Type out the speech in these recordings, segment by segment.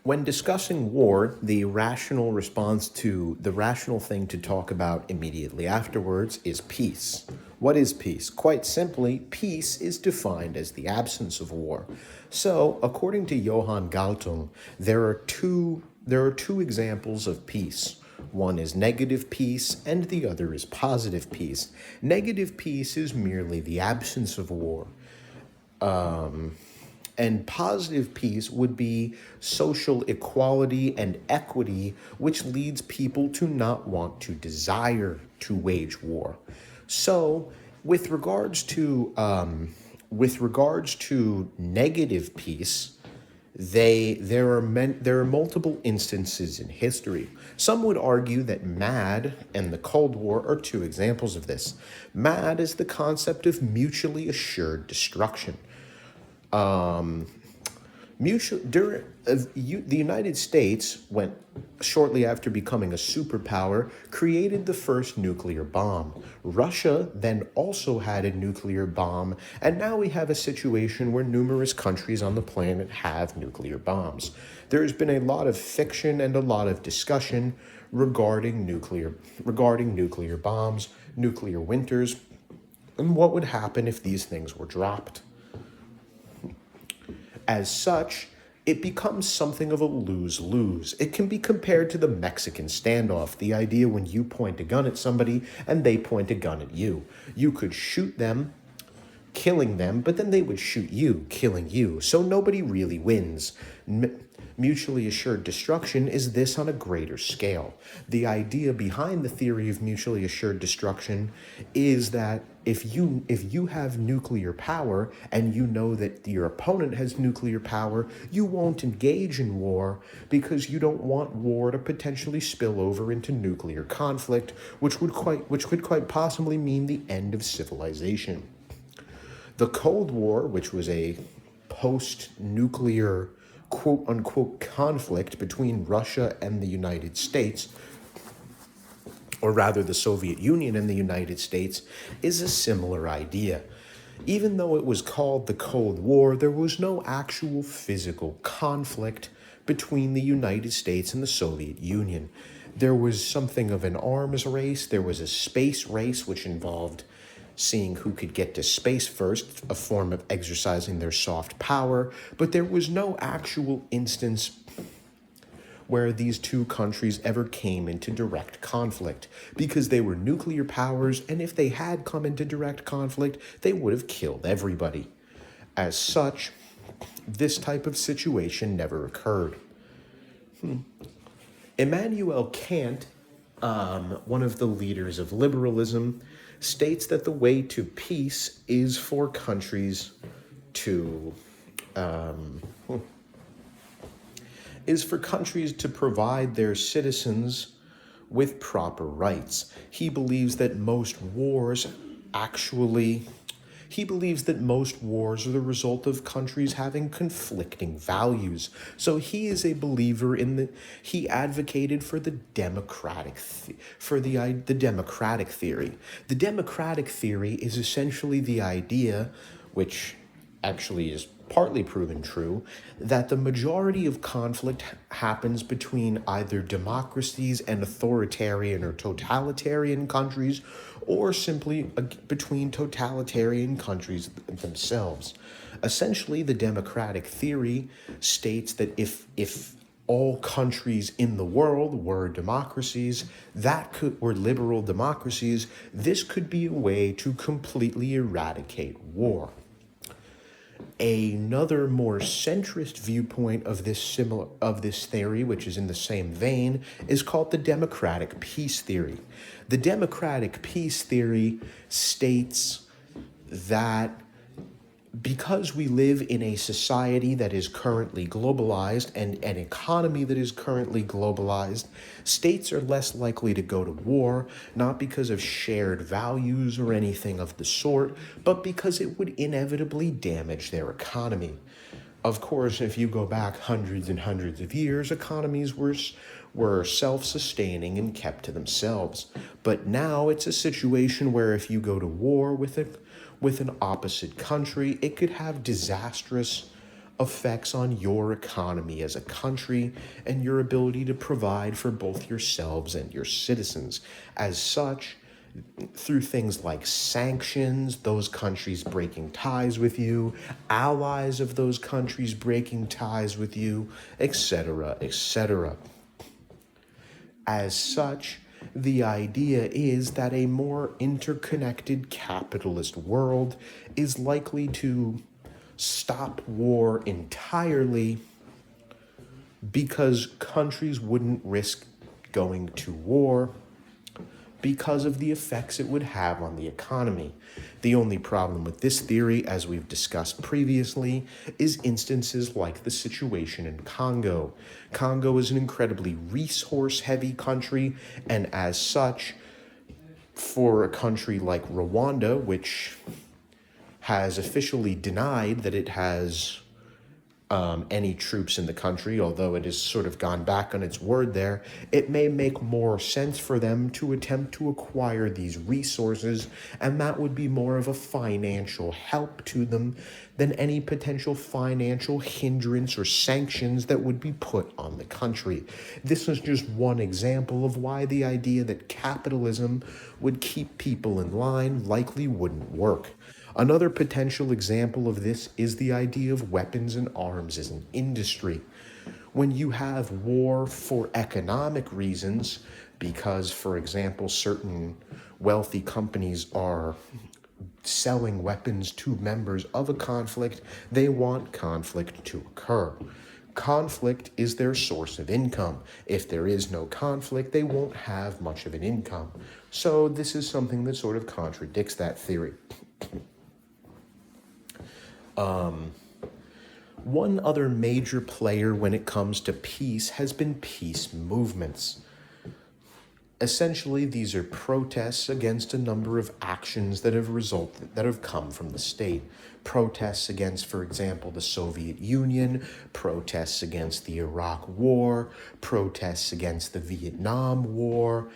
When discussing war, the rational thing to talk about immediately afterwards is peace. What is peace? Quite simply, peace is defined as the absence of war. So, according to Johann Galtung, there are two examples of peace. One is negative peace, and the other is positive peace. Negative peace is merely the absence of war. And positive peace would be social equality and equity, which leads people to not want to desire to wage war. So, with regards to negative peace, there are multiple instances in history. Some would argue that MAD and the Cold War are two examples of this. MAD is the concept of mutually assured destruction. The United States, went shortly after becoming a superpower, created the first nuclear bomb. Russia then also had a nuclear bomb, and now we have a situation where numerous countries on the planet have nuclear bombs. There's been a lot of fiction and a lot of discussion regarding nuclear bombs, nuclear winters, and what would happen if these things were dropped. As such, it becomes something of a lose-lose. It can be compared to the Mexican standoff, the idea when you point a gun at somebody and they point a gun at you. You could shoot them, killing them, but then they would shoot you, killing you. So nobody really wins. Mutually assured destruction is this on a greater scale. The idea behind the theory of mutually assured destruction is that if you have nuclear power and you know that your opponent has nuclear power, you won't engage in war because you don't want war to potentially spill over into nuclear conflict, which could quite possibly mean the end of civilization. The Cold War, which was a post-nuclear quote unquote conflict between Russia and the United States, or rather the Soviet Union and the United States, is a similar idea. Even though it was called the Cold War, there was no actual physical conflict between the United States and the Soviet Union. There was something of an arms race, there was a space race which involved seeing who could get to space first, a form of exercising their soft power, but there was no actual instance where these two countries ever came into direct conflict, because they were nuclear powers, and if they had come into direct conflict, they would have killed everybody. As such, this type of situation never occurred. Immanuel Kant, one of the leaders of liberalism, states that the way to peace is for countries to provide their citizens with proper rights. He believes that most wars are the result of countries having conflicting values. So he is a believer he advocated for the democratic theory. The democratic theory is essentially the idea, which actually is partly proven true, that the majority of conflict happens between either democracies and authoritarian or totalitarian countries, or simply between totalitarian countries themselves. Essentially, the democratic theory states that if all countries in the world were democracies, were liberal democracies, this could be a way to completely eradicate war. Another more centrist viewpoint of this theory, which is in the same vein, is called the democratic peace theory. The democratic peace theory states that because we live in a society that is currently globalized and an economy that is currently globalized, states are less likely to go to war, not because of shared values or anything of the sort, but because it would inevitably damage their economy. Of course, if you go back hundreds and hundreds of years, economies were self-sustaining and kept to themselves. But now it's a situation where if you go to war with an opposite country, it could have disastrous effects on your economy as a country and your ability to provide for both yourselves and your citizens. As such, through things like sanctions, those countries breaking ties with you, allies of those countries breaking ties with you, etc., etc. As such, the idea is that a more interconnected capitalist world is likely to stop war entirely because countries wouldn't risk going to war because of the effects it would have on the economy. The only problem with this theory, as we've discussed previously, is instances like the situation in Congo. Congo is an incredibly resource-heavy country, and as such, for a country like Rwanda, which has officially denied that it has any troops in the country, although it has sort of gone back on its word there, it may make more sense for them to attempt to acquire these resources, and that would be more of a financial help to them than any potential financial hindrance or sanctions that would be put on the country. This is just one example of why the idea that capitalism would keep people in line likely wouldn't work. Another potential example of this is the idea of weapons and arms as an industry. When you have war for economic reasons, because, for example, certain wealthy companies are selling weapons to members of a conflict, they want conflict to occur. Conflict is their source of income. If there is no conflict, they won't have much of an income. So this is something that sort of contradicts that theory. One other major player when it comes to peace has been peace movements. Essentially, these are protests against a number of actions that have come from the state. Protests against, for example, the Soviet Union, protests against the Iraq War, protests against the Vietnam War,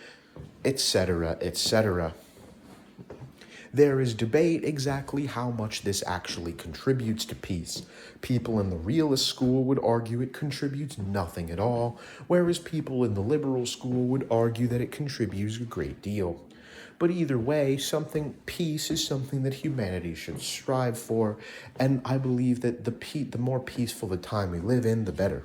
etc., etc. There is debate exactly how much this actually contributes to peace. People in the realist school would argue it contributes nothing at all, whereas people in the liberal school would argue that it contributes a great deal. But either way, peace is something that humanity should strive for, and I believe that the more peaceful the time we live in, the better.